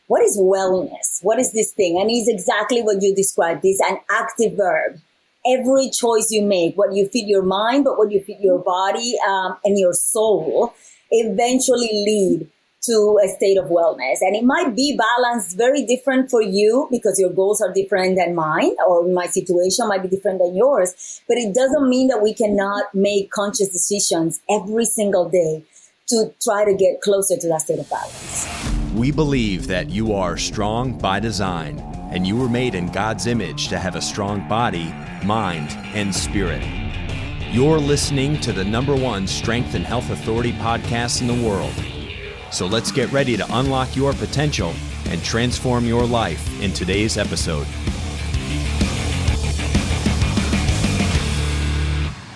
what is wellness? What is this thing? And it's exactly what you described. It's an active verb. Every choice you make, what you feed your mind, but what you feed your body and your soul, eventually lead to a state of wellness. And it might be balanced very different for you because your goals are different than mine, or my situation might be different than yours. But it doesn't mean that we cannot make conscious decisions every single day to try to get closer to that state of balance. We believe that you are strong by design, and you were made in God's image to have a strong body, mind, and spirit. You're listening to the #1 strength and health authority podcast in the world. So let's get ready to unlock your potential and transform your life in today's episode.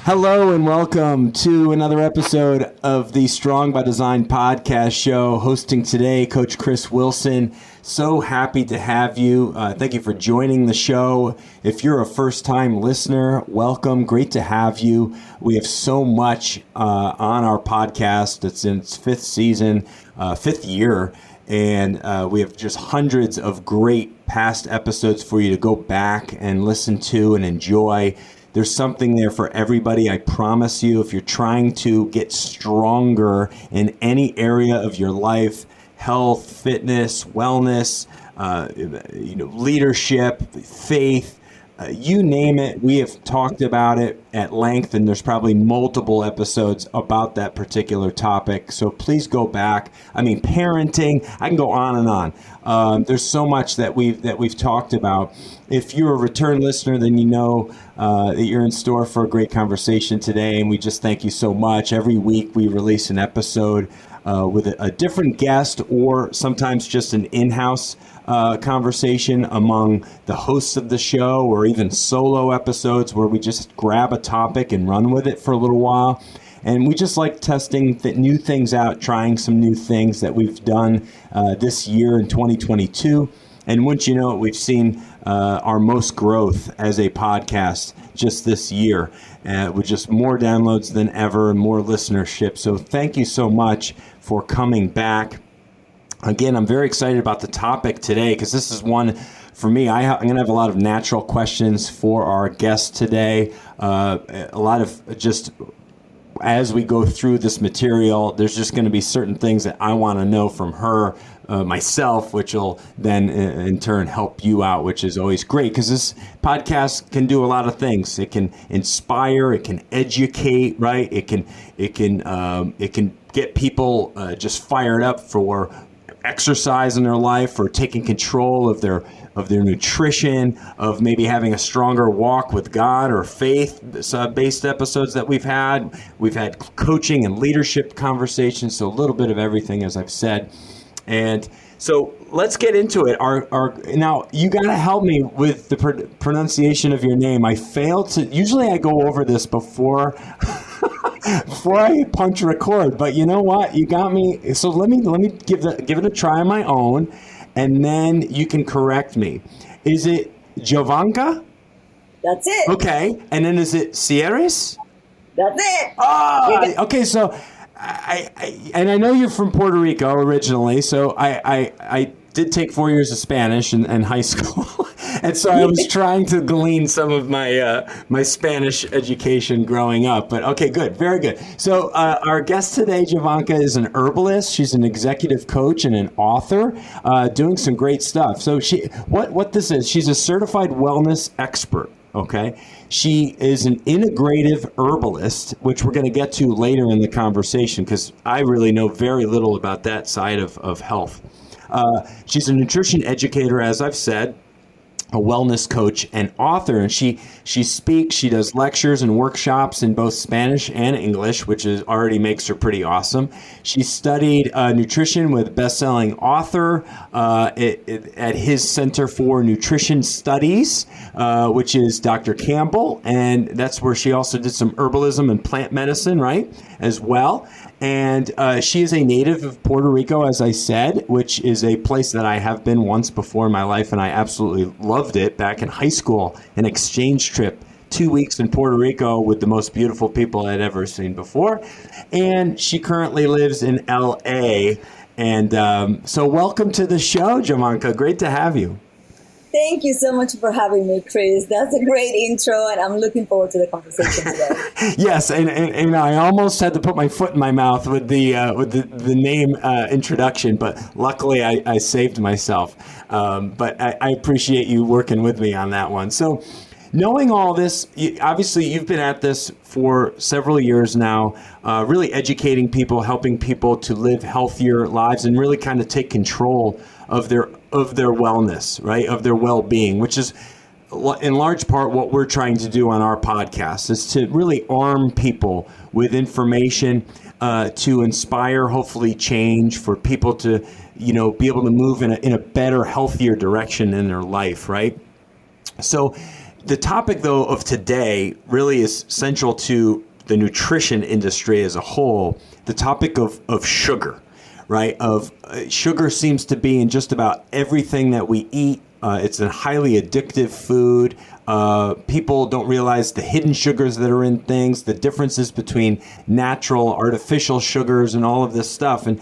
Hello and welcome to another episode of the Strong by Design podcast show. Hosting today, Coach Chris Wilson. So happy to have you. Thank you for joining the show. If you're a first-time listener, welcome. Great to have you. We have so much on our podcast. It's in its 5th season, 5th year, and we have just hundreds of great past episodes for you to go back and listen to and enjoy. There's something there for everybody, I promise you. If you're trying to get stronger in any area of your life, health, fitness, wellness, leadership, faith, you name it, we have talked about it at length, and there's probably multiple episodes about that particular topic. So please go back. I mean, parenting, I can go on and on. There's so much that we've talked about. If you're a return listener, then you know that you're in store for a great conversation today, and we just thank you so much. Every week we release an episode with a different guest, or sometimes just an in-house conversation among the hosts of the show, or even solo episodes where we just grab a topic and run with it for a little while. And we just like testing new things out, trying some new things that we've done this year in 2022. And once you know it, we've seen our most growth as a podcast just this year, with just more downloads than ever and more listenership. So thank you so much for coming back. Again, I'm very excited about the topic today because this is one for me. I'm going to have a lot of natural questions for our guest today. A lot of just as we go through this material, there's just going to be certain things that I want to know from her, myself, which will then in turn help you out, which is always great because this podcast can do a lot of things. It can inspire, it can educate, right? It can get people just fired up for exercise in their life, or taking control of their nutrition, of maybe having a stronger walk with God, or faith-based episodes that we've had. We've had coaching and leadership conversations, so a little bit of everything, as I've said. And so let's get into it. Now, you got to help me with the pronunciation of your name. I failed to. Usually I go over this before I punch record, but you know what? You got me. So let me give it a try on my own, and then you can correct me. Is it Jovanka? That's it. Okay. And then is it Ciares? That's it. Oh, okay. So I know you're from Puerto Rico originally, so I did take 4 years of Spanish in high school. And so I was trying to glean some of my Spanish education growing up. But okay, good. Very good. So our guest today, Jovanka, is an herbalist. She's an executive coach and an author doing some great stuff. So what this is, she's a certified wellness expert. Okay. She is an integrative herbalist, which we're going to get to later in the conversation because I really know very little about that side of health. She's a nutrition educator, as I've said, a wellness coach and author, and she speaks, she does lectures and workshops in both Spanish and English, which already makes her pretty awesome. She studied nutrition with best-selling author at his Center for Nutrition Studies, which is Dr. Campbell, and that's where she also did some herbalism and plant medicine, right, as well. And she is a native of Puerto Rico, as I said, which is a place that I have been once before in my life, and I absolutely loved it back in high school, an exchange trip, 2 weeks in Puerto Rico with the most beautiful people I'd ever seen before. And she currently lives in L.A., And so welcome to the show, Jovanka. Great to have you. Thank you so much for having me, Chris. That's a great intro, and I'm looking forward to the conversation today. Yes, and I almost had to put my foot in my mouth with the name introduction, but luckily I saved myself. But I appreciate you working with me on that one. So, knowing all this, obviously you've been at this for several years now, really educating people, helping people to live healthier lives, and really kind of take control of their wellness, right? Of their well-being, which is in large part what we're trying to do on our podcast, is to really arm people with information to inspire, hopefully change, for people to, be able to move in a better, healthier direction in their life, right? So the topic, though, of today really is central to the nutrition industry as a whole, the topic of sugar. Right? Sugar seems to be in just about everything that we eat. It's a highly addictive food. People don't realize the hidden sugars that are in things, the differences between natural, artificial sugars, and all of this stuff. And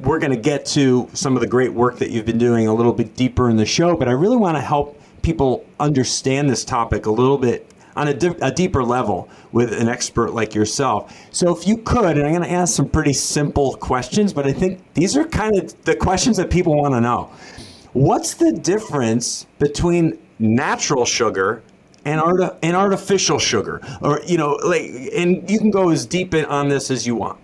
we're going to get to some of the great work that you've been doing a little bit deeper in the show. But I really want to help people understand this topic a little bit on a deeper level with an expert like yourself. So if you could, and I'm going to ask some pretty simple questions, but I think these are kind of the questions that people want to know. What's the difference between natural sugar and artificial sugar? Or, and you can go as deep on this as you want.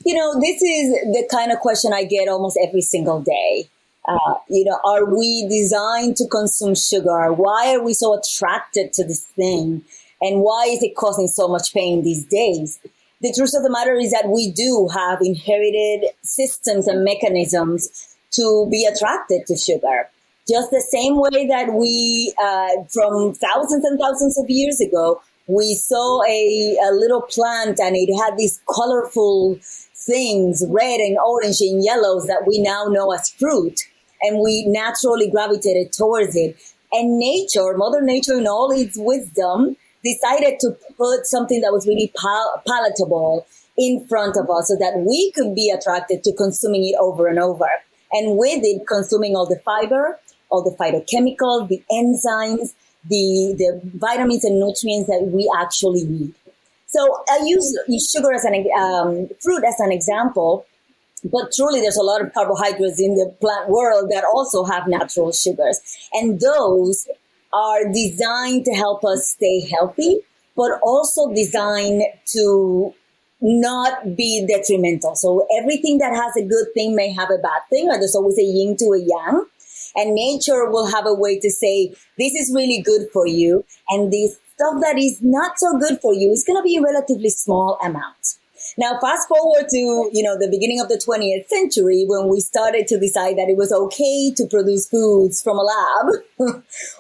This is the kind of question I get almost every single day. Are we designed to consume sugar? Why are we so attracted to this thing? And why is it causing so much pain these days? The truth of the matter is that we do have inherited systems and mechanisms to be attracted to sugar. Just the same way that we, from thousands and thousands of years ago, we saw a little plant and it had these colorful things, red and orange and yellows, that we now know as fruit. And we naturally gravitated towards it. And Mother Nature in all its wisdom, decided to put something that was really palatable in front of us so that we could be attracted to consuming it over and over. And with it, consuming all the fiber, all the phytochemicals, the enzymes, the vitamins and nutrients that we actually need. So I use sugar as fruit as an example. But truly, there's a lot of carbohydrates in the plant world that also have natural sugars. And those are designed to help us stay healthy, but also designed to not be detrimental. So everything that has a good thing may have a bad thing, or there's always a yin to a yang. And nature will have a way to say, this is really good for you. And this stuff that is not so good for you is going to be a relatively small amount. Now, fast forward to, the beginning of the 20th century, when we started to decide that it was okay to produce foods from a lab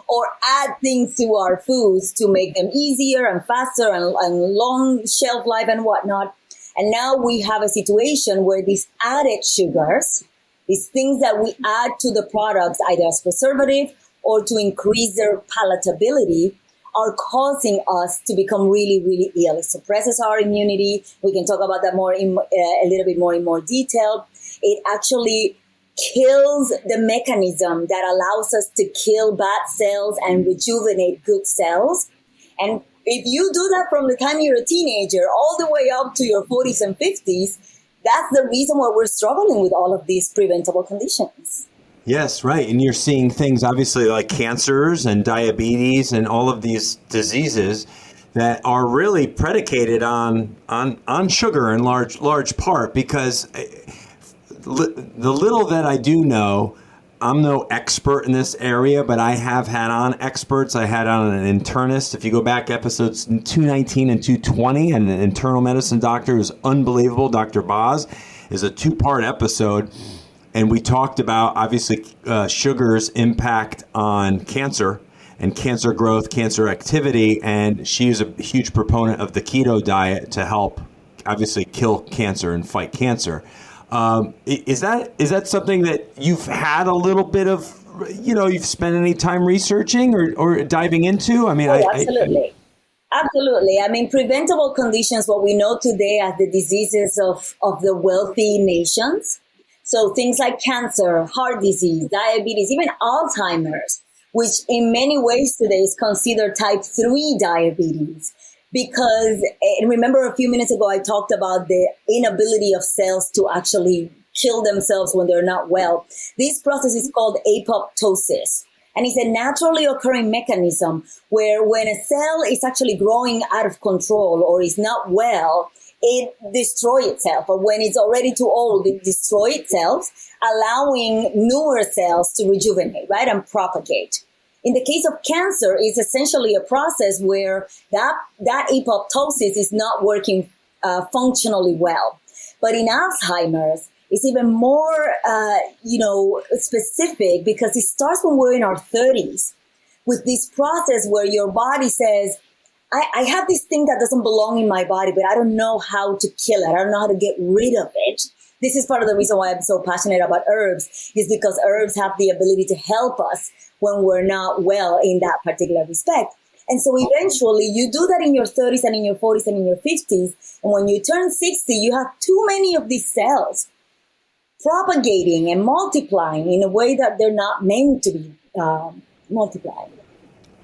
or add things to our foods to make them easier and faster and long shelf life and whatnot. And now we have a situation where these added sugars, these things that we add to the products, either as preservative or to increase their palatability, are causing us to become really, really ill. It suppresses our immunity. We can talk about that a little bit more in more detail. It actually kills the mechanism that allows us to kill bad cells and rejuvenate good cells. And if you do that from the time you're a teenager all the way up to your 40s and 50s, that's the reason why we're struggling with all of these preventable conditions. Yes, right. And you're seeing things obviously like cancers and diabetes and all of these diseases that are really predicated on sugar in large part, because the little that I do know, I'm no expert in this area, but I have had on experts. I had on an internist. If you go back episodes 219 and 220, and an internal medicine doctor who's unbelievable, Dr. Boz, is a 2-part episode. And we talked about, obviously, sugar's impact on cancer and cancer growth, cancer activity. And she is a huge proponent of the keto diet to help, obviously, kill cancer and fight cancer. Is that something that you've had a little bit of, you've spent any time researching or diving into? I mean, absolutely. Absolutely. I mean, preventable conditions, what we know today as the diseases of the wealthy nations. So things like cancer, heart disease, diabetes, even Alzheimer's, which in many ways today is considered type 3 diabetes. Because, and remember a few minutes ago, I talked about the inability of cells to actually kill themselves when they're not well. This process is called apoptosis. And it's a naturally occurring mechanism where when a cell is actually growing out of control or is not well, it destroys itself. But when it's already too old, it destroys itself, allowing newer cells to rejuvenate, right, and propagate. In the case of cancer, it's essentially a process where that apoptosis is not working functionally well. But in Alzheimer's, it's even more, specific because it starts when we're in our 30s with this process where your body says, I have this thing that doesn't belong in my body, but I don't know how to kill it. I don't know how to get rid of it. This is part of the reason why I'm so passionate about herbs, is because herbs have the ability to help us when we're not well in that particular respect. And so eventually you do that in your 30s and in your 40s and in your 50s. And when you turn 60, you have too many of these cells propagating and multiplying in a way that they're not meant to be multiplying.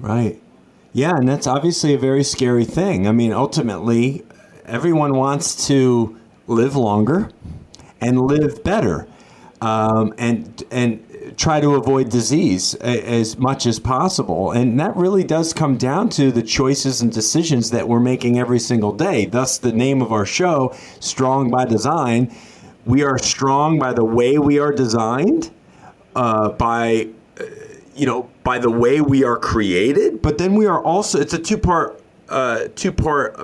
Right. Yeah, and that's obviously a very scary thing. I mean, ultimately, everyone wants to live longer and live better, and try to avoid disease as much as possible. And that really does come down to the choices and decisions that we're making every single day. Thus, the name of our show, Strong by Design. We are strong by the way we are designed, by the way we are created. But then we are also, it's a two-part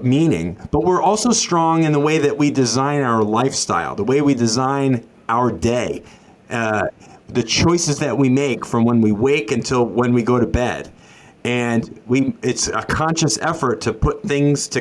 meaning, but we're also strong in the way that we design our lifestyle, the way we design our day, the choices that we make from when we wake until when we go to bed. And it's a conscious effort to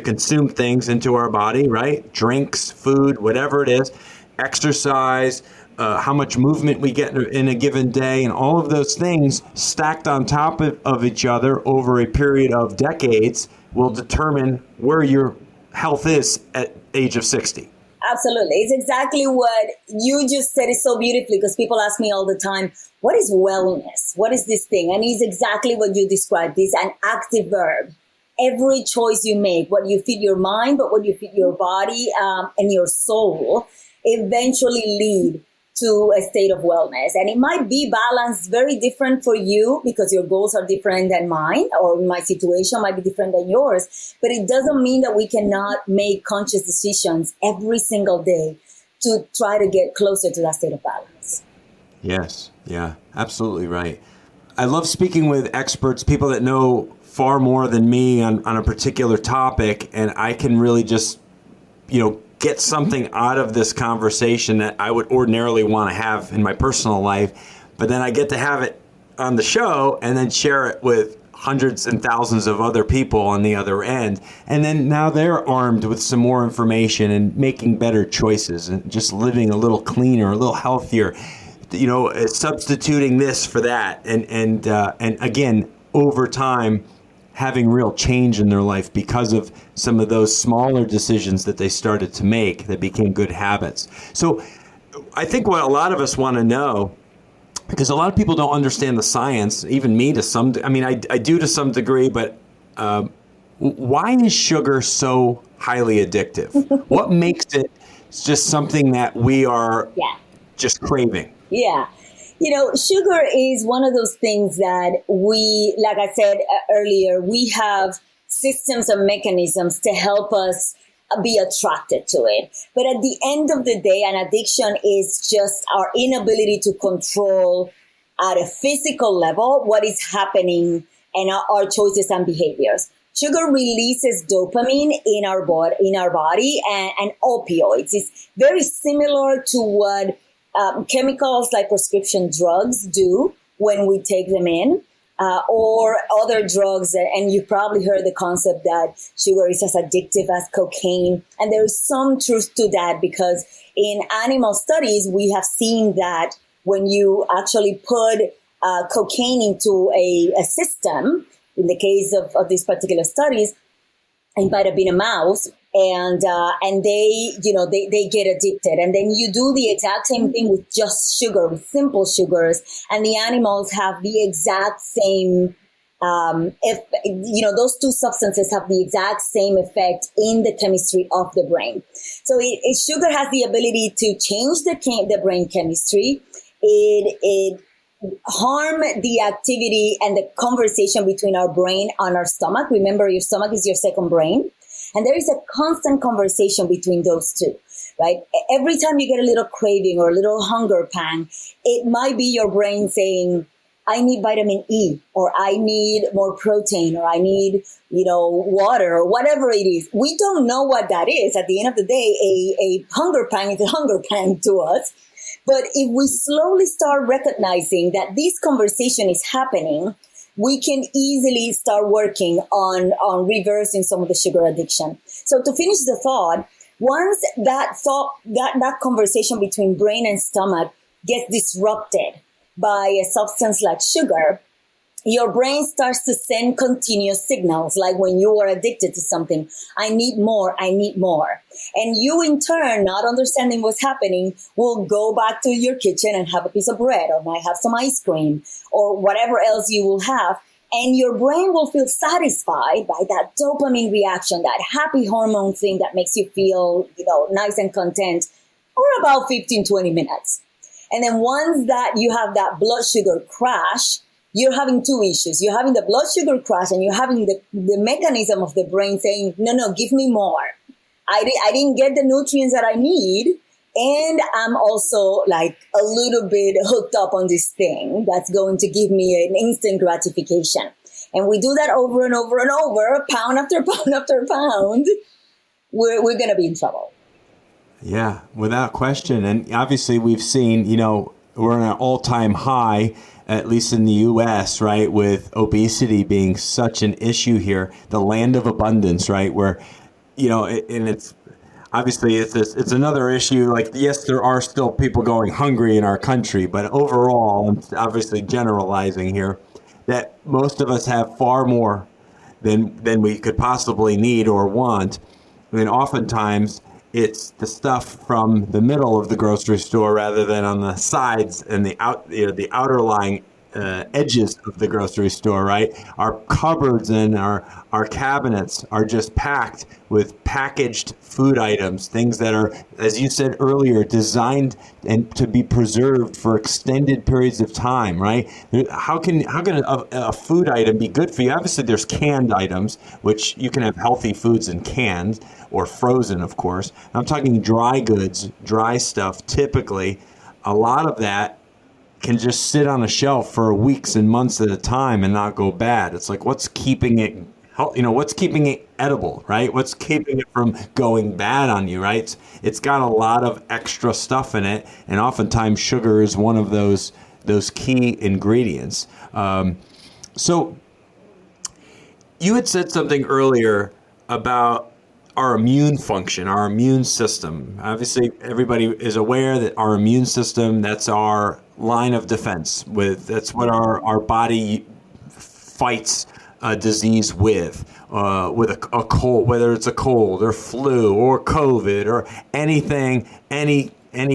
consume things into our body, right? Drinks, food, whatever it is, exercise, how much movement we get in a given day, and all of those things stacked on top of each other over a period of decades will determine where your health is at age of 60. Absolutely. It's exactly what you just said. It so beautifully, because people ask me all the time, what is wellness? What is this thing? And it's exactly what you described. It's an active verb. Every choice you make, what you feed your mind, but what you feed your body and your soul, eventually lead to a state of wellness. And it might be balanced very different for you because your goals are different than mine, or my situation might be different than yours. But it doesn't mean that we cannot make conscious decisions every single day to try to get closer to that state of balance. Yes. Yeah, absolutely right. I love speaking with experts, people that know far more than me on a particular topic, and I can really just, get something out of this conversation that I would ordinarily want to have in my personal life, but then I get to have it on the show and then share it with hundreds and thousands of other people on the other end. And then now they're armed with some more information and making better choices and just living a little cleaner, a little healthier, substituting this for that. And again, over time, having real change in their life because of some of those smaller decisions that they started to make that became good habits. So I think what a lot of us want to know, because a lot of people don't understand the science, even me to some, I do to some degree, but why is sugar so highly addictive? What makes it just something that we are just craving? Yeah. Sugar is one of those things that we, like I said earlier, we have systems and mechanisms to help us be attracted to it. But at the end of the day, an addiction is just our inability to control at a physical level what is happening and our choices and behaviors. Sugar releases dopamine in our body and opioids. It's very similar to what chemicals like prescription drugs do when we take them in, or other drugs. And you've probably heard the concept that sugar is as addictive as cocaine. And there is some truth to that, because in animal studies, we have seen that when you actually put cocaine into a system, in the case of these particular studies, it might have been a mouse, and they get addicted. And then you do the exact same thing with just sugar, with simple sugars, and the animals have the exact same. Those two substances have the exact same effect in the chemistry of the brain. So sugar has the ability to change the brain chemistry. It harm the activity and the conversation between our brain and our stomach. Remember, your stomach is your second brain. And there is a constant conversation between those two, right? Every time you get a little craving or a little hunger pang, it might be your brain saying, I need vitamin E, or I need more protein, or I need, water, or whatever it is. We don't know what that is. At the end of the day, a hunger pang is a hunger pang to us. But if we slowly start recognizing that this conversation is happening, we can easily start working on reversing some of the sugar addiction. So to finish the thought, once that conversation between brain and stomach gets disrupted by a substance like sugar, your brain starts to send continuous signals, like when you are addicted to something. I need more, I need more. And you, in turn, not understanding what's happening, will go back to your kitchen and have a piece of bread, or might have some ice cream, or whatever else you will have. And your brain will feel satisfied by that dopamine reaction, that happy hormone thing that makes you feel, nice and content for about 15, 20 minutes. And then once that you have that blood sugar crash, you're having two issues. You're having the blood sugar crash, and you're having the mechanism of the brain saying, no, give me more. I didn't get the nutrients that I need. And I'm also like a little bit hooked up on this thing that's going to give me an instant gratification. And we do that over and over and over, pound after pound after pound. We're going to be in trouble. Yeah, without question. And obviously we've seen, we're in an all-time high, at least in the U.S., right, with obesity being such an issue here, the land of abundance, right, where, and it's obviously it's another issue. Like, yes, there are still people going hungry in our country, but overall, I'm obviously generalizing here, that most of us have far more than we could possibly need or want. I mean, oftentimes it's the stuff from the middle of the grocery store rather than on the sides and the outer lying edges of the grocery store, right? Our cupboards and our cabinets are just packed with packaged food items, things that are, as you said earlier, designed and to be preserved for extended periods of time, right? How can a food item be good for you? Obviously, there's canned items, which you can have healthy foods in cans or frozen, of course. I'm talking dry goods, dry stuff. Typically, a lot of that can just sit on a shelf for weeks and months at a time and not go bad. It's like, what's keeping it, what's keeping it edible, right? What's keeping it from going bad on you, right? It's got a lot of extra stuff in it, and oftentimes sugar is one of those key ingredients. So you had said something earlier about our immune function, our immune system. Obviously, everybody is aware that our immune system, that's our line of defense. That's what our body fights disease with a cold, whether it's a cold or flu or COVID or anything, any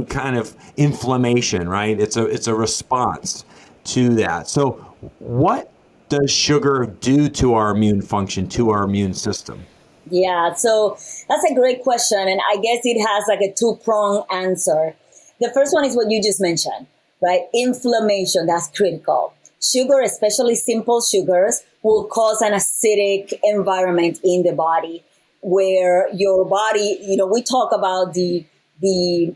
kind of inflammation, right? It's a response to that. So what does sugar do to our immune function, to our immune system? Yeah, so that's a great question. And I guess it has like a two-pronged answer. The first one is what you just mentioned, right? Inflammation, that's critical. Sugar, especially simple sugars, will cause an acidic environment in the body where your body, we talk about the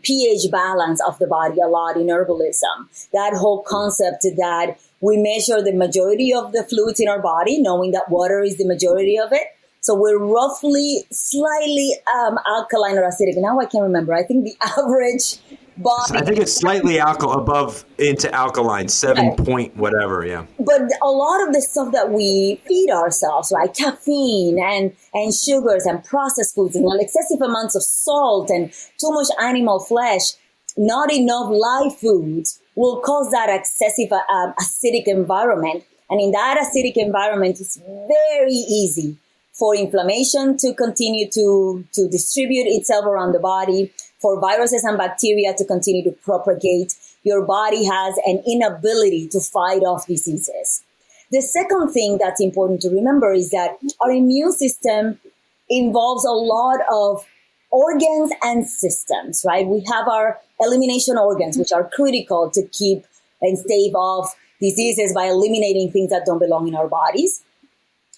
pH balance of the body a lot in herbalism. That whole concept that we measure the majority of the fluids in our body, knowing that water is the majority of it. So we're roughly slightly alkaline or acidic. Now I can't remember. I think the average body... I think it's slightly above into alkaline, 7 point whatever, yeah. But a lot of the stuff that we feed ourselves, like caffeine and sugars and processed foods and excessive amounts of salt and too much animal flesh, not enough live foods, will cause that excessive acidic environment. And in that acidic environment, it's very easy for inflammation to continue to distribute itself around the body, for viruses and bacteria to continue to propagate. Your body has an inability to fight off diseases. The second thing that's important to remember is that our immune system involves a lot of organs and systems, right? We have our elimination organs, which are critical to keep and stave off diseases by eliminating things that don't belong in our bodies.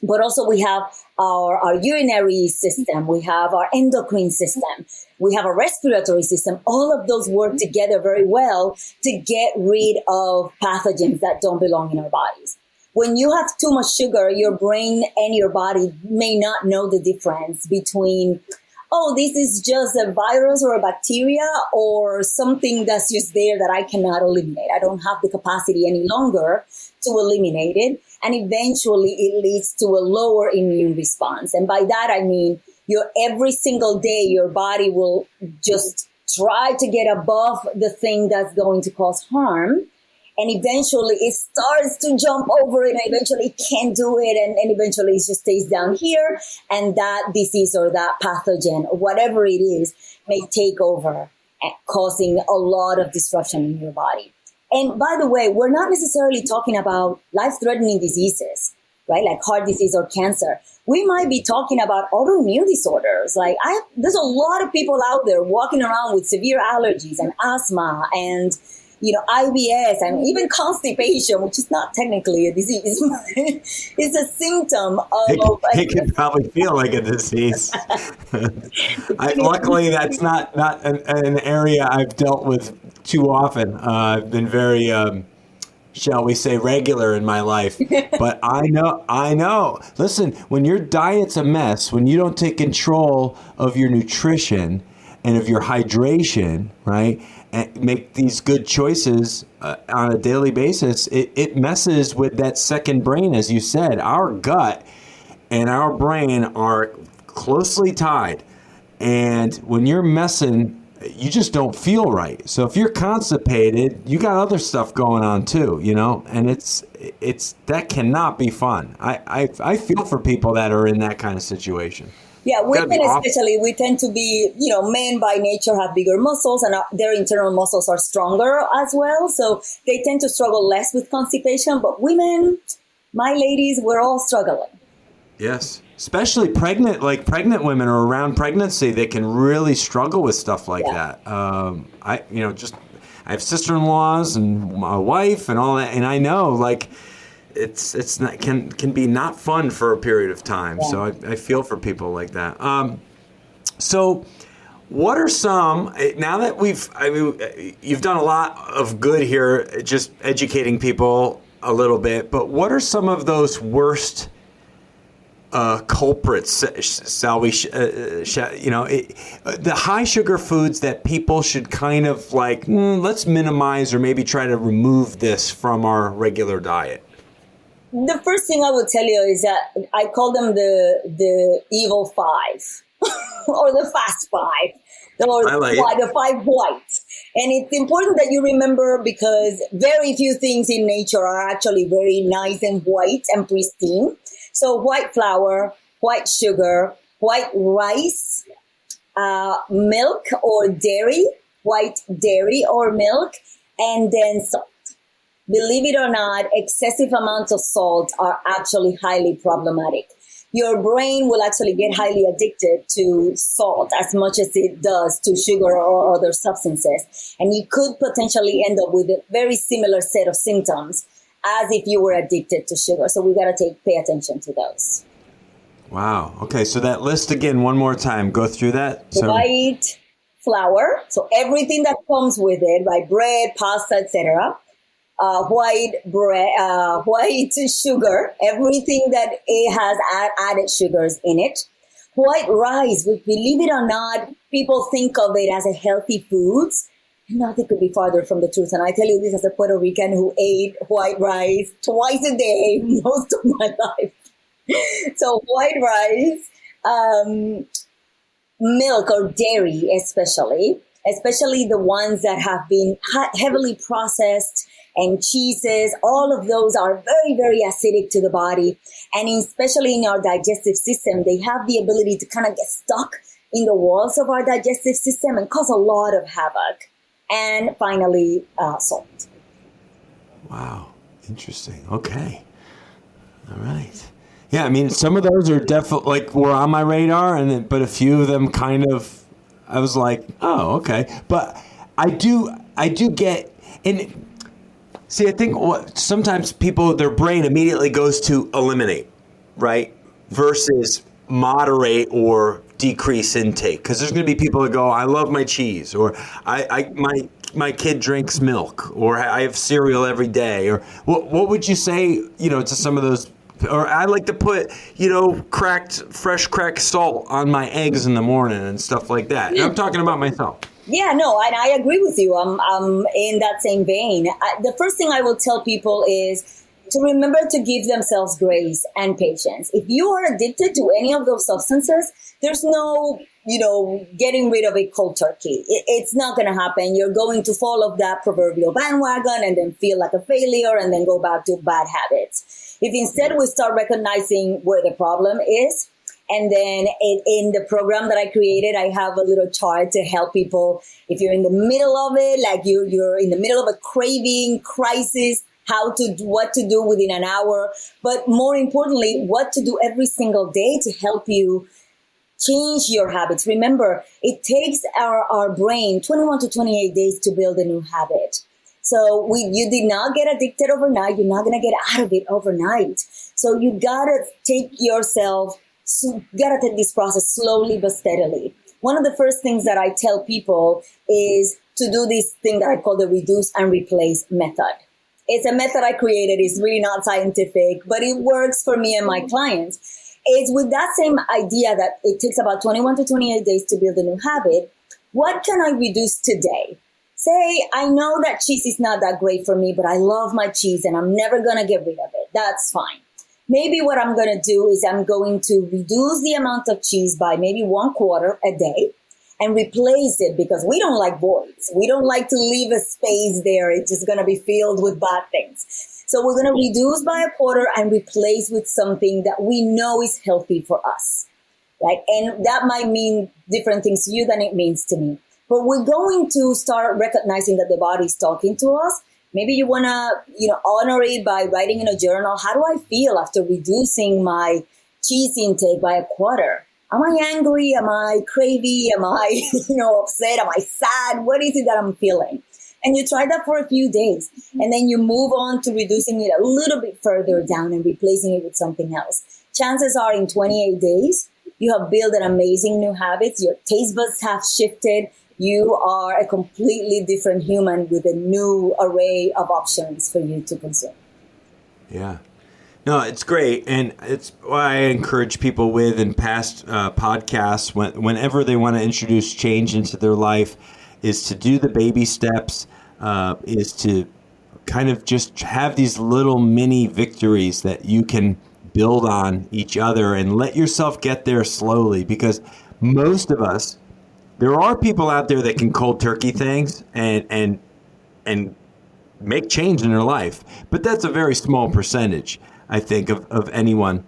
But also we have our urinary system, we have our endocrine system, we have a respiratory system. All of those work together very well to get rid of pathogens that don't belong in our bodies. When you have too much sugar, your brain and your body may not know the difference between, oh, this is just a virus or a bacteria or something that's just there that I cannot eliminate. I don't have the capacity any longer to eliminate it. And eventually it leads to a lower immune response. And by that, I mean, every single day, your body will just try to get above the thing that's going to cause harm. And eventually it starts to jump over it and eventually it can't do it. And eventually it just stays down here. And that disease or that pathogen or whatever it is may take over, causing a lot of disruption in your body. And by the way, we're not necessarily talking about life-threatening diseases, right? Like heart disease or cancer. We might be talking about autoimmune disorders. There's a lot of people out there walking around with severe allergies and asthma and, IBS and even constipation, which is not technically a disease. It's a symptom of... It can probably feel like a disease. Luckily, that's not an area I've dealt with too often. I've been very, shall we say, regular in my life. But I know. Listen, when your diet's a mess, when you don't take control of your nutrition and of your hydration, right, and make these good choices on a daily basis, it messes with that second brain, as you said. Our gut and our brain are closely tied. And when you're messing, you just don't feel right. So if you're constipated, you got other stuff going on too, and it's that cannot be fun. I feel for people that are in that kind of situation. Yeah, women especially, we tend to be, men by nature have bigger muscles and their internal muscles are stronger as well. So they tend to struggle less with constipation. But women, my ladies, we're all struggling. Yes. Especially pregnant women or around pregnancy, they can really struggle with stuff like that. I have sister-in-laws and my wife and all that, and I know it's not can be not fun for a period of time. Yeah. So I feel for people like that. So what are some, now that you've done a lot of good here, just educating people a little bit, but what are some of those worst culprits, shall we, the high sugar foods that people should kind of let's minimize or maybe try to remove this from our regular diet? The first thing I would tell you is that I call them the evil five or the fast five. The five whites. And it's important that you remember because very few things in nature are actually very nice and white and pristine. So white flour, white sugar, white rice, milk or dairy, white dairy or milk, and then salt. Believe it or not, excessive amounts of salt are actually highly problematic. Your brain will actually get highly addicted to salt as much as it does to sugar or other substances. And you could potentially end up with a very similar set of symptoms as if you were addicted to sugar. So we got to pay attention to those. Wow. Okay. So that list again, one more time, go through that. White flour. So everything that comes with it, right? Bread, pasta, etc. White bread, white sugar, everything that it has added sugars in it. White rice, which, believe it or not, people think of it as a healthy foods. Nothing could be farther from the truth. And I tell you this as a Puerto Rican who ate white rice twice a day most of my life. So white rice, milk or dairy especially the ones that have been heavily processed and cheeses. All of those are very, very acidic to the body. And especially in our digestive system, they have the ability to kind of get stuck in the walls of our digestive system and cause a lot of havoc. And finally, salt. Wow. Interesting. Okay. All right. Yeah, I mean, some of those are definitely were on my radar, but a few of them kind of, I was like, oh, okay. But I do get, and see, I think sometimes people, their brain immediately goes to eliminate, right? Versus moderate or decrease intake. Because there's going to be people that go, I love my cheese, or my kid drinks milk, or I have cereal every day, or what would you say, to some of those? Or I like to put, fresh cracked salt on my eggs in the morning and stuff like that. And I'm talking about myself. Yeah, no, and I agree with you. I'm in that same vein. The first thing I will tell people is to remember to give themselves grace and patience. If you are addicted to any of those substances, there's no, getting rid of it cold turkey. It's not going to happen. You're going to fall off that proverbial bandwagon and then feel like a failure and then go back to bad habits. If instead we start recognizing where the problem is, and then in the program that I created, I have a little chart to help people. If you're in the middle of it, like you're in the middle of a craving crisis, what to do within an hour, but more importantly, what to do every single day to help you change your habits. Remember, it takes our brain 21 to 28 days to build a new habit. So you did not get addicted overnight. You're not going to get out of it overnight. So you got to take this process slowly but steadily. One of the first things that I tell people is to do this thing that I call the reduce and replace method. It's a method I created. It's really not scientific, but it works for me and my clients. It's with that same idea that it takes about 21 to 28 days to build a new habit. What can I reduce today? Say, I know that cheese is not that great for me, but I love my cheese and I'm never going to get rid of it. That's fine. Maybe what I'm going to do is I'm going to reduce the amount of cheese by maybe 1/4 a day and replace it, because we don't like voids. We don't like to leave a space there. It's just going to be filled with bad things. So we're going to reduce by 1/4 and replace with something that we know is healthy for us. Right? And that might mean different things to you than it means to me. But we're going to start recognizing that the body is talking to us. Maybe you want to, honor it by writing in a journal. How do I feel after reducing my cheese intake by 1/4? Am I angry? Am I cravey? Am I, upset? Am I sad? What is it that I'm feeling? And you try that for a few days. And then you move on to reducing it a little bit further down and replacing it with something else. Chances are in 28 days, you have built an amazing new habit. Your taste buds have shifted. You are a completely different human with a new array of options for you to consume. Yeah. No, it's great. And it's why I encourage people in past podcasts, whenever they want to introduce change into their life, is to do the baby steps, is to kind of just have these little mini victories that you can build on each other and let yourself get there slowly. Because most of us, there are people out there that can cold turkey things and make change in their life. But that's a very small percentage, I think, of anyone.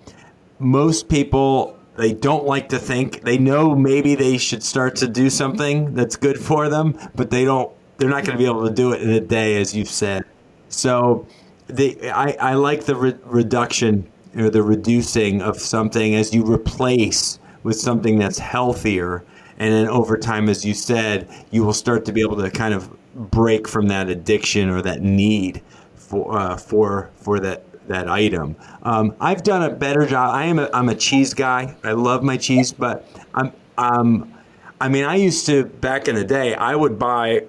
Most people, they don't like to think. They know maybe they should start to do something that's good for them, but they're not going to be able to do it in a day, as you've said. So I like the reduction or the reducing of something as you replace with something that's healthier. And then over time, as you said, you will start to be able to kind of break from that addiction or that need for that item. I've done a better job. I'm a cheese guy. I love my cheese, but I used to, back in the day, I would buy,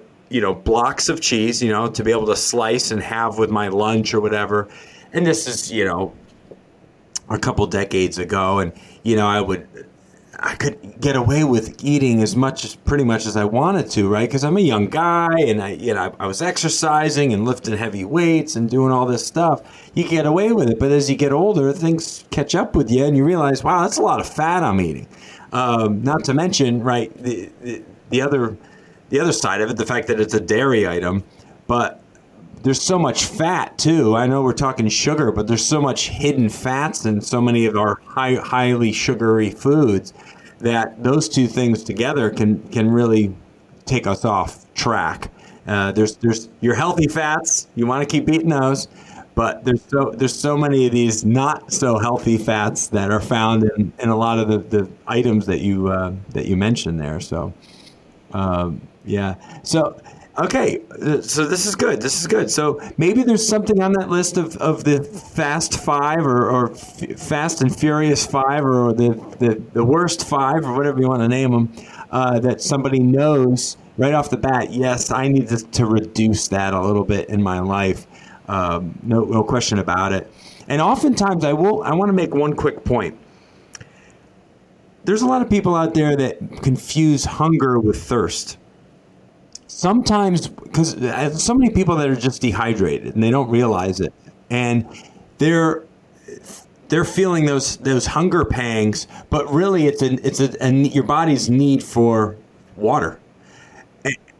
blocks of cheese, to be able to slice and have with my lunch or whatever. And this is, a couple decades ago, and I could get away with eating pretty much as I wanted to, right? Because I'm a young guy, and I was exercising and lifting heavy weights and doing all this stuff. You get away with it, but as you get older, things catch up with you, and you realize, wow, that's a lot of fat I'm eating. Not to mention, right, the other side of it, the fact that it's a dairy item, but there's so much fat too. I know we're talking sugar, but there's so much hidden fats in so many of our highly sugary foods that those two things together can really take us off track. There's your healthy fats. You want to keep eating those, but there's so many of these not so healthy fats that are found in a lot of the items that you mentioned there. So, yeah. So, okay. So this is good. So maybe there's something on that list of the Fast Five or Fast and Furious Five or the worst five or whatever you want to name them that somebody knows right off the bat. Yes, I need to reduce that a little bit in my life. No question about it. And oftentimes I want to make one quick point. There's a lot of people out there that confuse hunger with thirst. Sometimes, because there's so many people that are just dehydrated and they don't realize it, and they're feeling those hunger pangs, but really it's your body's need for water,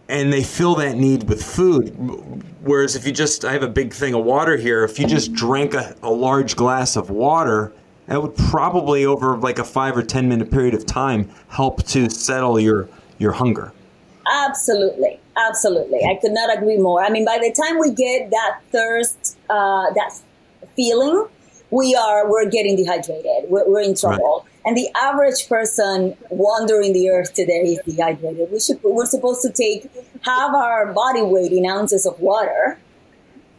and they fill that need with food. Whereas if I have a big thing of water here, if you just drank a large glass of water, that would probably over like a 5 or 10 minute period of time help to settle your hunger. Absolutely. I could not agree more. I mean, by the time we get that thirst, that feeling, we're getting dehydrated. We're in trouble. Right. And the average person wandering the earth today is dehydrated. We're supposed to have our body weight in ounces of water.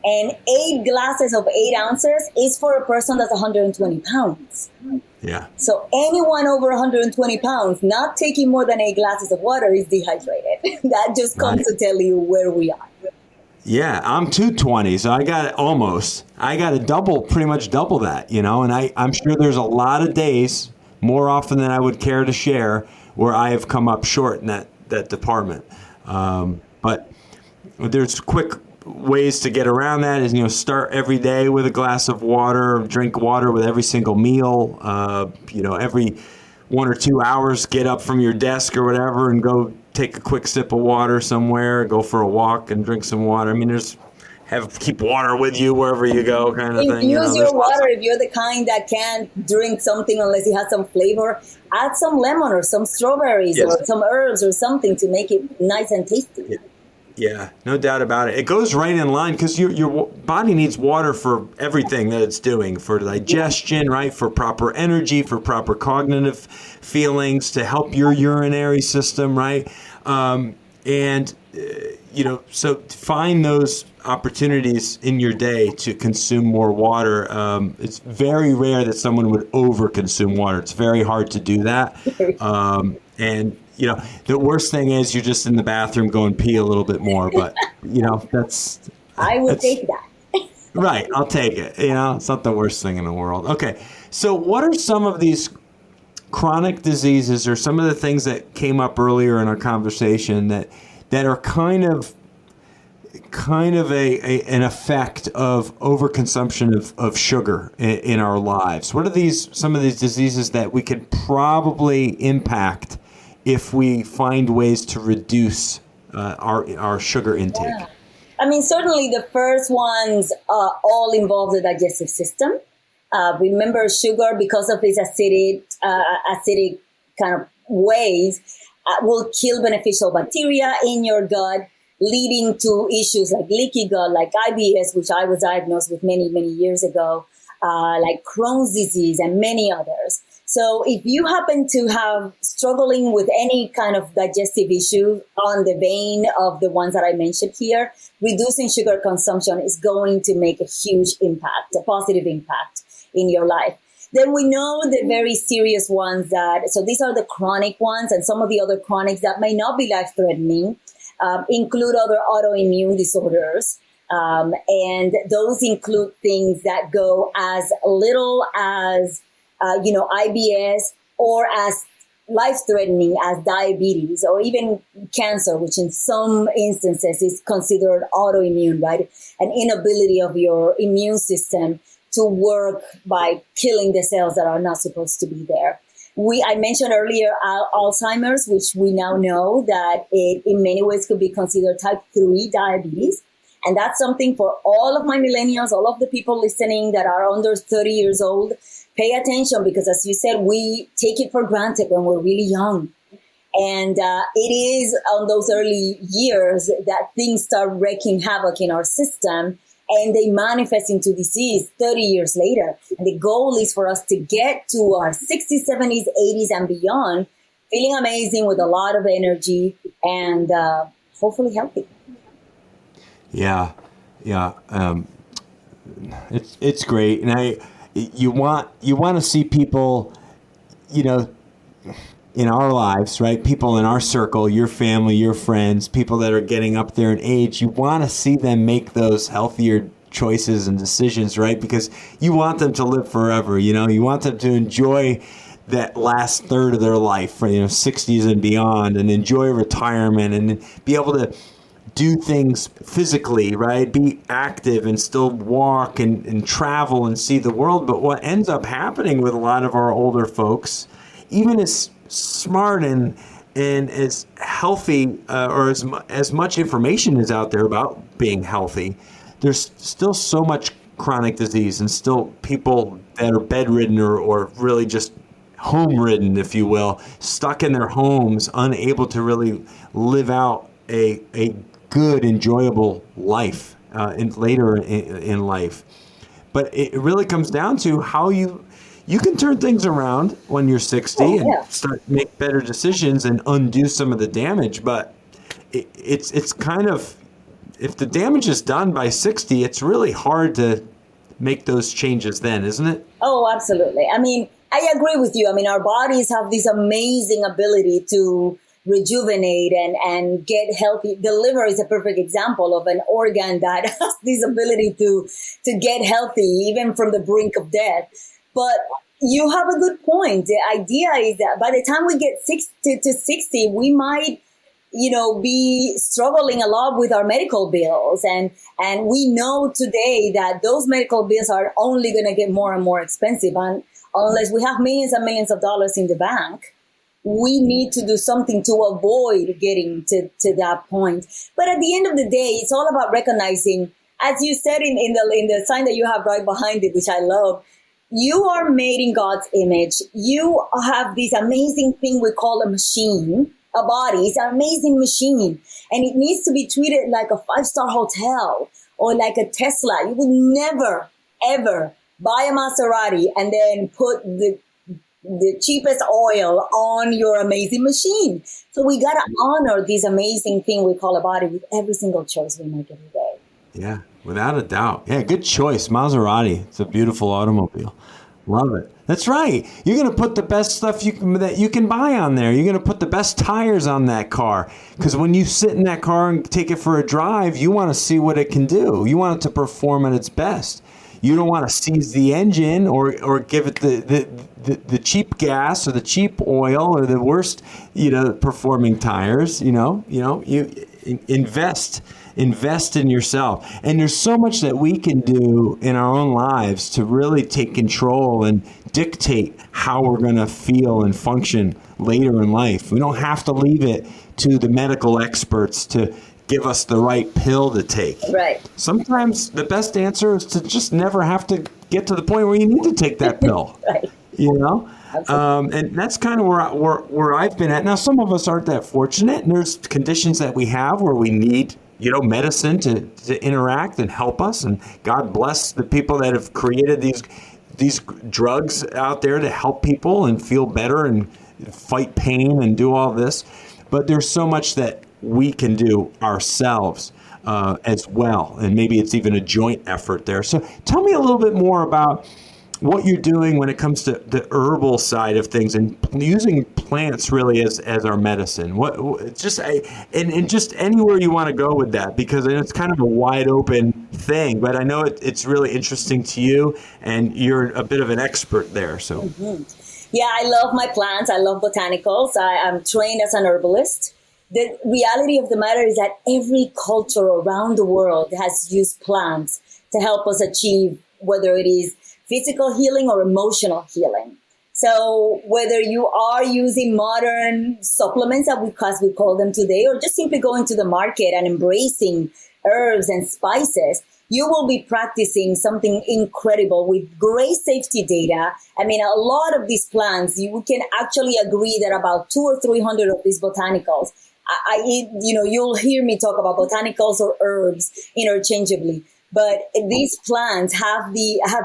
And 8 glasses of 8 ounces is for a person that's 120 pounds. Yeah. So anyone over 120 pounds not taking more than 8 glasses of water is dehydrated. That just comes to tell you where we are. Yeah, I'm 220, so I got to pretty much double that, and I'm sure there's a lot of days, more often than I would care to share, where I have come up short in that department. But there's quick ways to get around that is, start every day with a glass of water, drink water with every single meal, every 1 or 2 hours, get up from your desk or whatever and go take a quick sip of water somewhere, go for a walk and drink some water. I mean, keep water with you wherever you go kind of thing. Use your water. If you're the kind that can't drink something unless it has some flavor, add some lemon or some strawberries or some herbs or something to make it nice and tasty. Yeah, no doubt about it. It goes right in line because your body needs water for everything that it's doing, for digestion, right? For proper energy, for proper cognitive feelings, to help your urinary system, right? So find those opportunities in your day to consume more water. It's very rare that someone would over-consume water. It's very hard to do that. The worst thing is you're just in the bathroom going pee a little bit more, but I would take that. Right. I'll take it. It's not the worst thing in the world. Okay. So what are some of these chronic diseases or some of the things that came up earlier in our conversation that are kind of an effect of overconsumption of sugar in our lives? What are some of these diseases that we could probably impact if we find ways to reduce our sugar intake? Yeah. I mean, certainly the first ones all involve the digestive system. Remember, sugar, because of its acidic kind of ways, will kill beneficial bacteria in your gut, leading to issues like leaky gut, like IBS, which I was diagnosed with many, many years ago, like Crohn's disease and many others. So if you happen to have struggling with any kind of digestive issue on the vein of the ones that I mentioned here, reducing sugar consumption is going to make a huge impact, a positive impact in your life. Then we know the very serious ones so these are the chronic ones, and some of the other chronics that may not be life-threatening include other autoimmune disorders. And those include things that go as little as IBS, or as life-threatening as diabetes or even cancer, which in some instances is considered autoimmune, right? An inability of your immune system to work by killing the cells that are not supposed to be there. I mentioned earlier Alzheimer's, which we now know that it in many ways could be considered type 3 diabetes. And that's something for all of my millennials, all of the people listening that are under 30 years old. Pay attention, because as you said, we take it for granted when we're really young. And it is on those early years that things start wreaking havoc in our system, and they manifest into disease 30 years later. And the goal is for us to get to our 60s, 70s, 80s, and beyond, feeling amazing with a lot of energy and hopefully healthy. Yeah. It's great. And you want to see people, in our lives, right? People in our circle, your family, your friends, people that are getting up there in age, you want to see them make those healthier choices and decisions, right? Because you want them to live forever, you want them to enjoy that last third of their life, 60s and beyond, and enjoy retirement and be able to do things physically, right? Be active and still walk and travel and see the world. But what ends up happening with a lot of our older folks, even as smart and as healthy or as much information is out there about being healthy, there's still so much chronic disease and still people that are bedridden or really just home-ridden, if you will, stuck in their homes, unable to really live out a good, enjoyable life later in life. But it really comes down to how you can turn things around when you're 60 and start make better decisions and undo some of the damage. But it's kind of, if the damage is done by 60, it's really hard to make those changes then, isn't it? Oh, absolutely. I mean, I agree with you. I mean, our bodies have this amazing ability to rejuvenate and get healthy. The liver is a perfect example of an organ that has this ability to get healthy, even from the brink of death. But you have a good point. The idea is that by the time we get 60 to 60, we might, be struggling a lot with our medical bills. And we know today that those medical bills are only going to get more and more expensive. And unless we have millions and millions of dollars in the bank, we need to do something to avoid getting to that point. But at the end of the day, it's all about recognizing, as you said in the sign that you have right behind it, which I love, you are made in God's image. You have this amazing thing we call a machine, a body. It's an amazing machine. And it needs to be treated like a 5-star hotel or like a Tesla. You would never, ever buy a Maserati and then put the cheapest oil on your amazing machine. So we got to honor this amazing thing we call a body with every single choice we make every day. Yeah, without a doubt. Yeah, good choice. Maserati. It's a beautiful automobile. Love it. That's right. You're going to put the best stuff that you can buy on there. You're going to put the best tires on that car. Because when you sit in that car and take it for a drive, you want to see what it can do. You want it to perform at its best. You don't want to seize the engine or give it the cheap gas or the cheap oil or the worst, performing tires. You invest in yourself. And there's so much that we can do in our own lives to really take control and dictate how we're going to feel and function later in life. We don't have to leave it to the medical experts to give us the right pill to take. Right. Sometimes the best answer is to just never have to get to the point where you need to take that pill. Right. And that's kind of where I've been at. Now, some of us aren't that fortunate, and there's conditions that we have where we need, medicine to interact and help us. And God bless the people that have created these drugs out there to help people and feel better and fight pain and do all this. But there's so much that we can do ourselves as well. And maybe it's even a joint effort there. So tell me a little bit more about what you're doing when it comes to the herbal side of things and using plants really as our medicine. Just anywhere you want to go with that, because it's kind of a wide open thing, but I know it's really interesting to you and you're a bit of an expert there. So. Mm-hmm. Yeah, I love my plants. I love botanicals. I'm trained as an herbalist. The reality of the matter is that every culture around the world has used plants to help us achieve, whether it is physical healing or emotional healing. So whether you are using modern supplements, as we call them today, or just simply going to the market and embracing herbs and spices, you will be practicing something incredible with great safety data. I mean, a lot of these plants, you can actually agree that about 200 or 300 of these botanicals, you'll hear me talk about botanicals or herbs interchangeably, but these plants have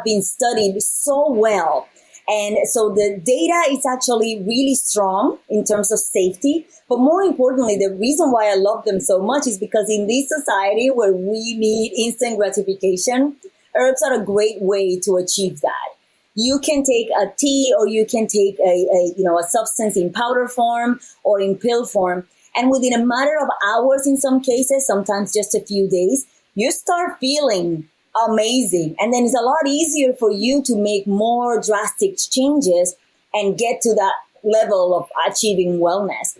been studied so well. And so the data is actually really strong in terms of safety. But more importantly, the reason why I love them so much is because in this society where we need instant gratification, herbs are a great way to achieve that. You can take a tea, or you can take a substance in powder form or in pill form. And within a matter of hours, in some cases, sometimes just a few days, you start feeling amazing. And then it's a lot easier for you to make more drastic changes and get to that level of achieving wellness.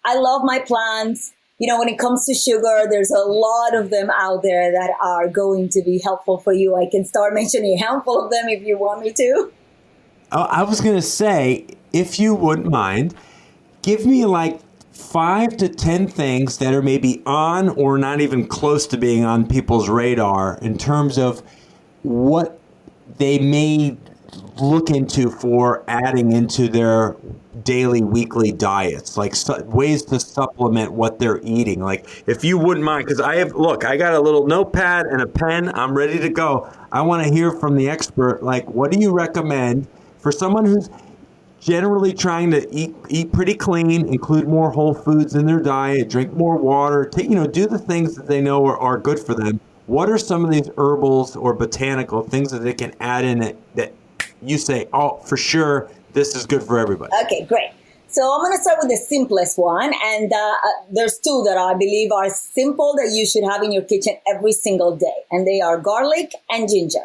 I love my plants. When it comes to sugar, there's a lot of them out there that are going to be helpful for you. I can start mentioning a handful of them if you want me to. I was going to say, if you wouldn't mind, give me like 5 to 10 things that are maybe on or not even close to being on people's radar in terms of what they may look into for adding into their daily, weekly diets, like ways to supplement what they're eating. Like, if you wouldn't mind, because I got a little notepad and a pen. I'm ready to go. I want to hear from the expert. Like, what do you recommend for someone who's generally trying to eat pretty clean, include more whole foods in their diet, drink more water, do the things that they know are good for them? What are some of these herbals or botanical things that they can add in it that you say, oh, for sure, this is good for everybody? Okay, great. So I'm going to start with the simplest one. And there's two that I believe are simple that you should have in your kitchen every single day. And they are garlic and ginger.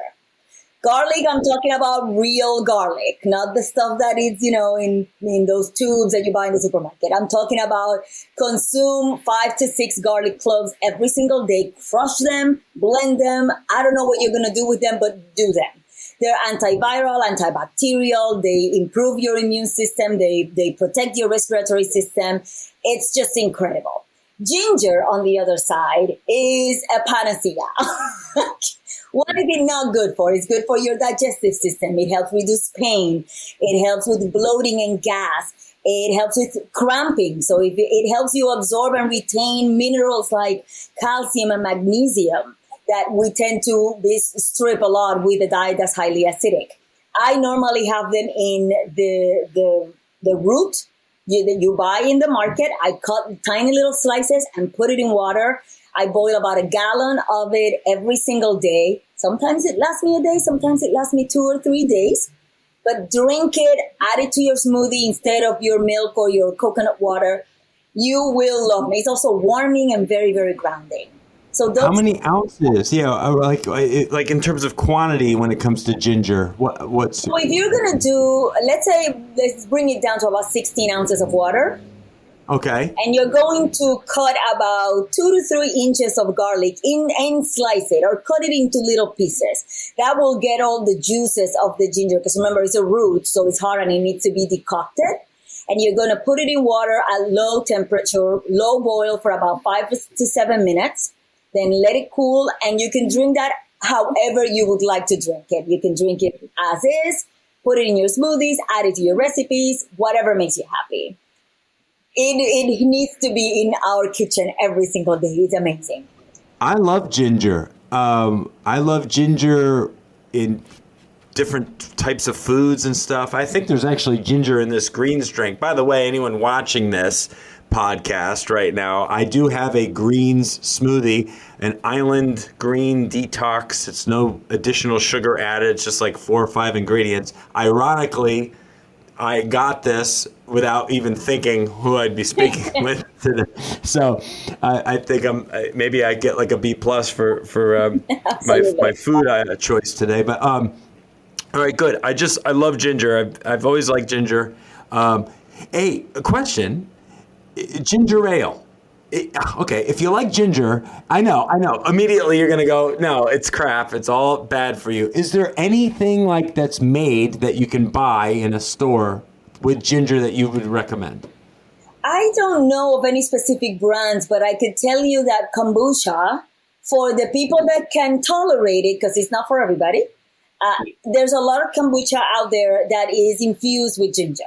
Garlic, I'm talking about real garlic, not the stuff that is, in those tubes that you buy in the supermarket. I'm talking about consume 5 to 6 garlic cloves every single day. Crush them, blend them. I don't know what you're going to do with them, but do them. They're antiviral, antibacterial. They improve your immune system. They protect your respiratory system. It's just incredible. Ginger, on the other side, is a panacea. What is it not good for? It's good for your digestive system. It helps reduce pain. It helps with bloating and gas. It helps with cramping. So it helps you absorb and retain minerals like calcium and magnesium that we tend to strip a lot with a diet that's highly acidic. I normally have them in the root that you buy in the market. I cut tiny little slices and put it in water. I boil about a gallon of it every single day. Sometimes it lasts me a day. Sometimes it lasts me 2 or 3 days. But drink it, add it to your smoothie instead of your milk or your coconut water. You will love me. It's also warming and very, very grounding. So how many ounces? Yeah, like in terms of quantity when it comes to ginger. What's? So if you're gonna do, let's bring it down to about 16 ounces of water. Okay. And you're going to cut about 2 to 3 inches of garlic and slice it or cut it into little pieces. That will get all the juices of the ginger, because remember, it's a root, so it's hard and it needs to be decocted. And you're going to put it in water at low temperature, low boil for about 5 to 7 minutes. Then let it cool, and you can drink that however you would like to drink it. You can drink it as is, put it in your smoothies, add it to your recipes, whatever makes you happy. It needs to be in our kitchen every single day. It's amazing. I love ginger. I love ginger in different types of foods and stuff. I think there's actually ginger in this greens drink. By the way, anyone watching this podcast right now, I do have a greens smoothie, an island green detox. It's no additional sugar added. It's just like 4 or 5 ingredients. Ironically, I got this without even thinking who I'd be speaking with today. So I think maybe I get like a B+ for my food choice today. But all right, good. I love ginger. I've always liked ginger. Hey, a question. Ginger ale. Okay, if you like ginger, I know. Immediately you're going to go, no, it's crap. It's all bad for you. Is there anything like that's made that you can buy in a store with ginger that you would recommend? I don't know of any specific brands, but I could tell you that kombucha For the people that can tolerate it, because it's not for everybody, there's a lot of kombucha out there that is infused with ginger.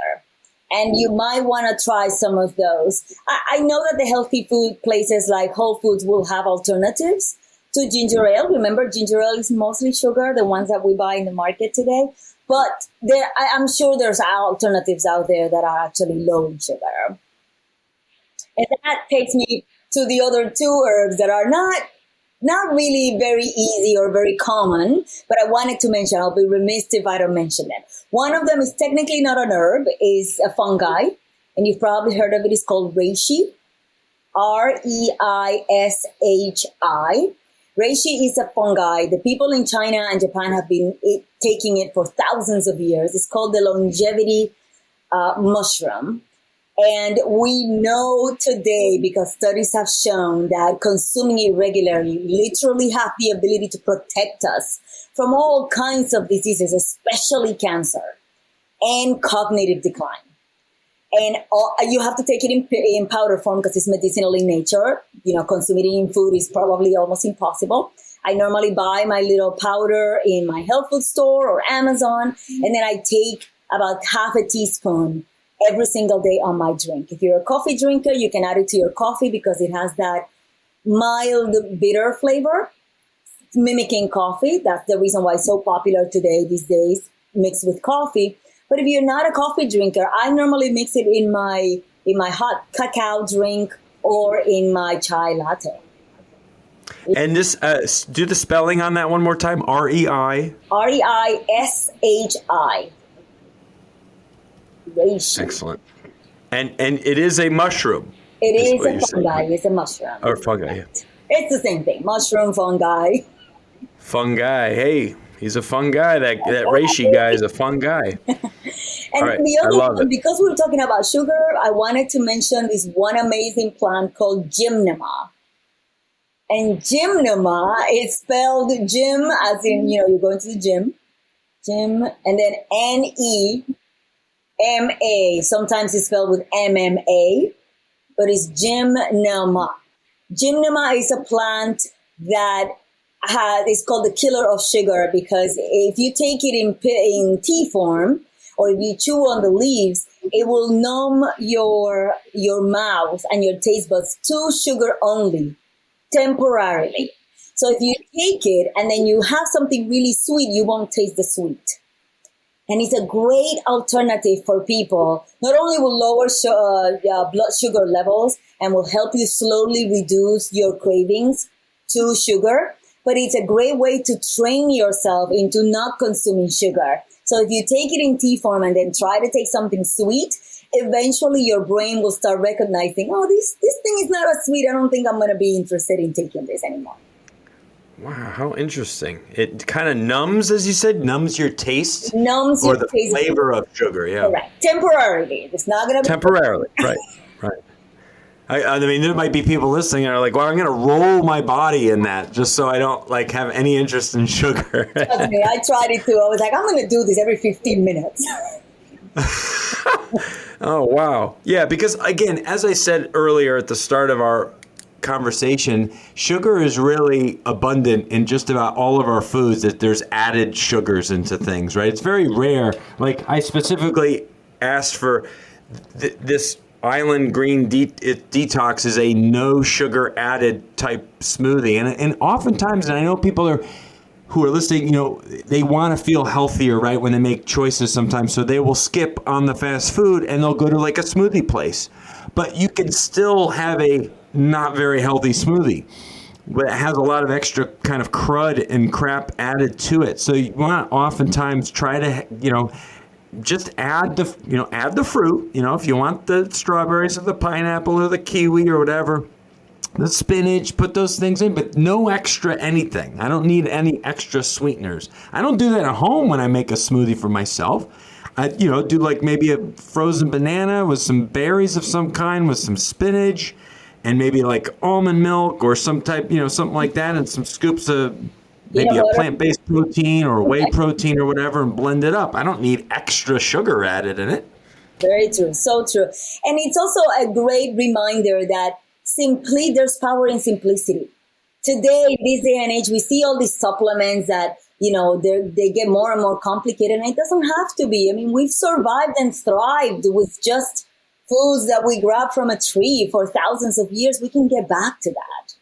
And you might want to try some of those. I know that the healthy food places like Whole Foods will have alternatives to ginger ale. Remember, ginger ale is mostly sugar, the ones that we buy in the market today. But I'm sure there's alternatives out there that are actually low in sugar. And that takes me to the other two herbs that are not really very easy or very common, but I wanted to mention. I'll be remiss if I don't mention them. One of them is technically not an herb, is a fungi, and you've probably heard of it. It's called reishi, Reishi. Reishi is a fungi. The people in China and Japan have been taking it for thousands of years. It's called the longevity mushroom. And we know today, because studies have shown that consuming it regularly literally have the ability to protect us from all kinds of diseases, especially cancer and cognitive decline. And you have to take it in powder form because it's medicinal in nature. You know, consuming it in food is probably almost impossible. I normally buy my little powder in my health food store or Amazon, and then I take about half a teaspoon every single day on my drink. If you're a coffee drinker, you can add it to your coffee because it has that mild bitter flavor, mimicking coffee. That's the reason why it's so popular today, these days, mixed with coffee. But if you're not a coffee drinker, I normally mix it in my hot cacao drink or in my chai latte. And this, do the spelling on that one more time. R-E-I? R-E-I-S-H-I. Reishi. Excellent. And it is a mushroom. It is a fungi. It's a mushroom. Or fungi, yeah. It's the same thing. Mushroom, fungi. Fungi. Hey, he's a fun guy. That reishi guy is a fun guy. And right. the other one, it. because we were talking about sugar, I wanted to mention this one amazing plant called gymnema. And gymnema is spelled gym as in, you know, you're going to the gym. Gym, and then N-E-M-A. Sometimes it's spelled with M-M-A, but it's gymnema. Gymnema is a plant that is called the killer of sugar, because if you take it in tea form, or if you chew on the leaves, it will numb your mouth and your taste buds to sugar only, temporarily. So if you take it and then you have something really sweet, you won't taste the sweet. And it's a great alternative for people. Not only will lower blood sugar levels and will help you slowly reduce your cravings to sugar, but it's a great way to train yourself into not consuming sugar. So if you take it in tea form and then try to take something sweet, eventually your brain will start recognizing, oh, this thing is not as sweet. I don't think I'm going to be interested in taking this anymore. Wow, how interesting. It kind of numbs, as you said, numbs your taste? Numbs your taste. Or the flavor of sugar, yeah. Correct. Temporarily. It's not going to be... Temporarily, right. I mean, there might be people listening and are like, well, I'm going to roll my body in that just so I don't have any interest in sugar. Trust me, I tried it too. I was like, I'm going to do this every 15 minutes. Oh, wow. Yeah, because again, as I said earlier at the start of our conversation, sugar is really abundant in just about all of our foods, that there's added sugars into things, right? It's very rare. Like, I specifically asked for this Island Green Detox is a no sugar added type smoothie. And oftentimes, and I know people who are listening, they want to feel healthier, right, when they make choices sometimes. So they will skip on the fast food and they'll go to like a smoothie place. But you can still have a not very healthy smoothie, but it has a lot of extra kind of crud and crap added to it. So you want to oftentimes try to, just add the fruit, if you want the strawberries or the pineapple or the kiwi or whatever, the spinach, put those things in, but no extra anything. I don't need any extra sweeteners. I don't do that at home when I make a smoothie for myself. I, do like maybe a frozen banana with some berries of some kind with some spinach and maybe like almond milk or some type, something like that, and some scoops of maybe a plant-based protein or whey protein or whatever, and blend it up. I don't need extra sugar added in it. Very true. So true. And it's also a great reminder that there's power in simplicity. today, this day and age, we see all these supplements that, they get more and more complicated, and it doesn't have to be. I mean, we've survived and thrived with just foods that we grab from a tree for thousands of years. We can get back to that.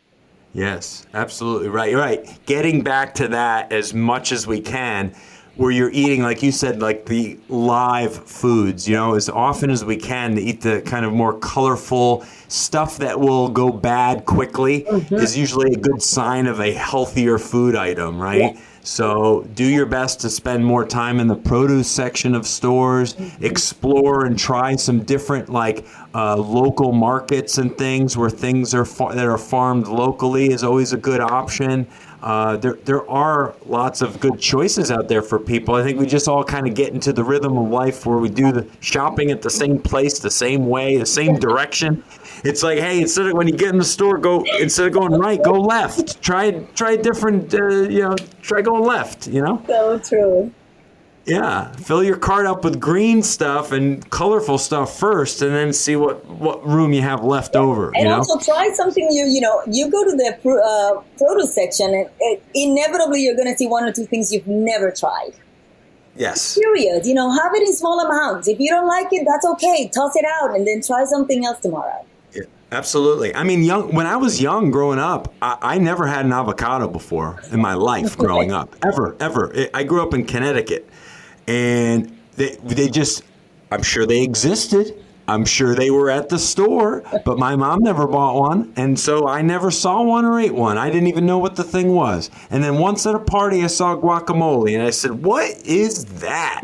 Yes, absolutely right. You're right. Getting back to that as much as we can, where you're eating, like you said, like the live foods, as often as we can, to eat the kind of more colorful stuff that will go bad quickly is usually a good sign of a healthier food item, right? Yeah. So do your best to spend more time in the produce section of stores, explore and try some different local markets and things where things are that are farmed locally is always a good option. There are lots of good choices out there for people. I think we just all kind of get into the rhythm of life where we do the shopping at the same place, the same way, the same direction. It's like, hey, when you get in the store, instead of going right, go left. Try different, try going left, So true. Yeah, fill your cart up with green stuff and colorful stuff first, and then see what room you have left over. And also try something you go to the produce section, and inevitably you're going to see one or two things you've never tried. Yes. Period. Have it in small amounts. If you don't like it, that's okay. Toss it out and then try something else tomorrow. Yeah, absolutely. I mean, when I was young, growing up, I never had an avocado before in my life growing up, ever. I grew up in Connecticut. And they just, I'm sure they existed. I'm sure they were at the store, but my mom never bought one. And so I never saw one or ate one. I didn't even know what the thing was. And then once at a party, I saw guacamole and I said, what is that?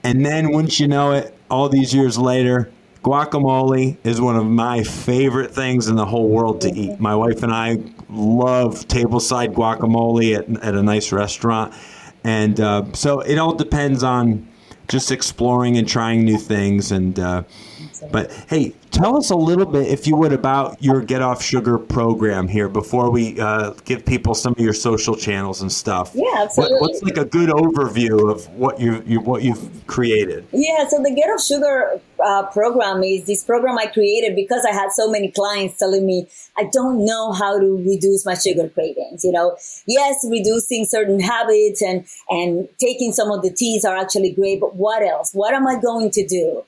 And then wouldn't you know it, all these years later, guacamole is one of my favorite things in the whole world to eat. My wife and I love tableside guacamole at a nice restaurant. And so it all depends on just exploring and trying new things. And but hey, tell us a little bit, if you would, about your Get Off Sugar program here before we give people some of your social channels and stuff. Yeah, absolutely. What's like a good overview of what you've created? Yeah, so the Get Off Sugar program is this program I created because I had so many clients telling me I don't know how to reduce my sugar cravings. Yes, reducing certain habits and taking some of the teas are actually great, but what else? What am I going to do?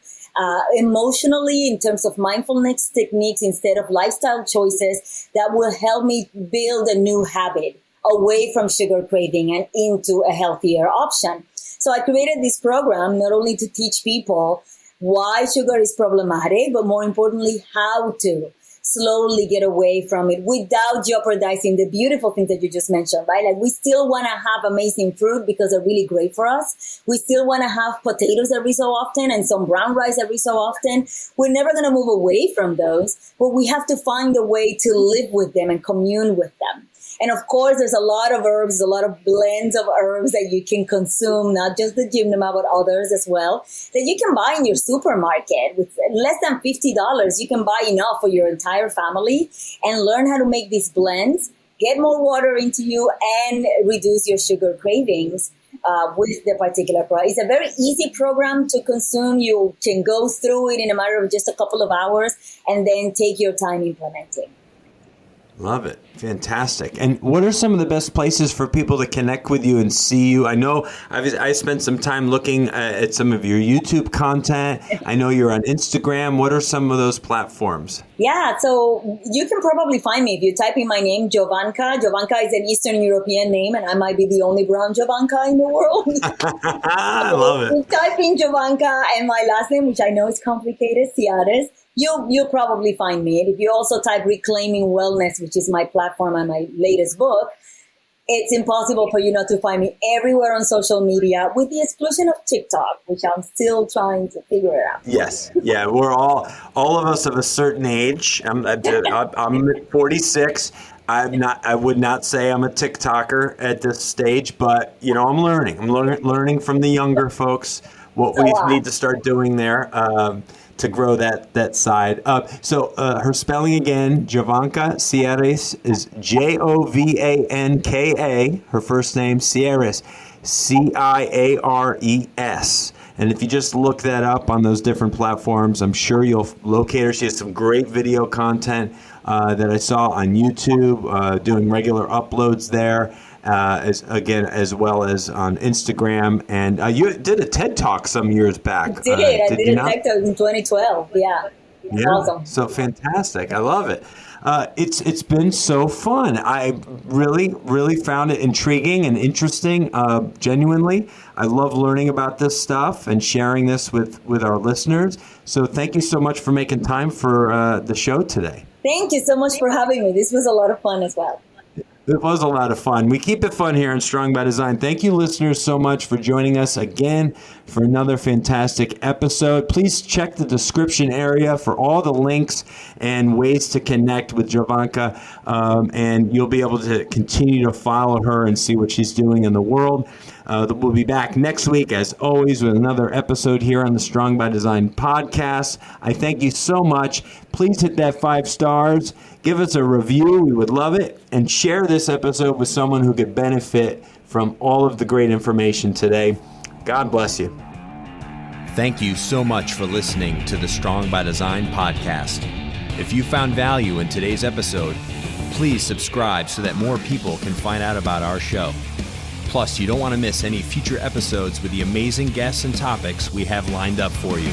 Emotionally, in terms of mindfulness techniques instead of lifestyle choices that will help me build a new habit away from sugar craving and into a healthier option. So I created this program not only to teach people why sugar is problematic, but more importantly, how to slowly get away from it without jeopardizing the beautiful things that you just mentioned, right? Like we still want to have amazing fruit because they're really great for us. We still want to have potatoes every so often and some brown rice every so often. We're never going to move away from those, but we have to find a way to live with them and commune with them. And of course, there's a lot of herbs, a lot of blends of herbs that you can consume, not just the gymnema, but others as well, that you can buy in your supermarket. With less than $50, you can buy enough for your entire family and learn how to make these blends, get more water into you, and reduce your sugar cravings with the particular product. It's a very easy program to consume. You can go through it in a matter of just a couple of hours and then take your time implementing. Love it. Fantastic. And what are some of the best places for people to connect with you and see you? I know I spent some time looking at some of your YouTube content. I know you're on Instagram. What are some of those platforms? Yeah, so you can probably find me if you type in my name, Jovanka. Jovanka is an Eastern European name, and I might be the only brown Jovanka in the world. I love it. You type in Jovanka and my last name, which I know is complicated, Ciares. You'll probably find me. And if you also type Reclaiming Wellness, which is my platform and my latest book, it's impossible for you not to find me everywhere on social media, with the exclusion of TikTok, which I'm still trying to figure it out. Yes. Yeah. We're all of us of a certain age. I'm 46. I would not say I'm a TikToker at this stage, but I'm learning. I'm learning from the younger folks what we need to start doing there. To grow that side. So her spelling again, Jovanka Ciares, is Jovanka. Her first name, Ciares, Ciares. And if you just look that up on those different platforms, I'm sure you'll locate her. She has some great video content that I saw on YouTube, doing regular uploads there, as well as on Instagram. And you did a TED Talk some years back. I did a TED Talk in 2012. Yeah. Awesome. So fantastic. I love it. It's been so fun. I really found it intriguing and interesting. Genuinely, I love learning about this stuff and sharing this with our listeners. So thank you so much for making time for the show today. Thank you so much for having me. This was a lot of fun as well. It was a lot of fun. We keep it fun here on Strong by Design. Thank you, listeners, so much for joining us again for another fantastic episode. Please check the description area for all the links and ways to connect with Jovanka, and you'll be able to continue to follow her and see what she's doing in the world. We'll be back next week, as always, with another episode here on the Strong by Design podcast. I thank you so much. Please hit that 5 stars. Give us a review. We would love it. And share this episode with someone who could benefit from all of the great information today. God bless you. Thank you so much for listening to the Strong by Design podcast. If you found value in today's episode, please subscribe so that more people can find out about our show. Plus, you don't want to miss any future episodes with the amazing guests and topics we have lined up for you.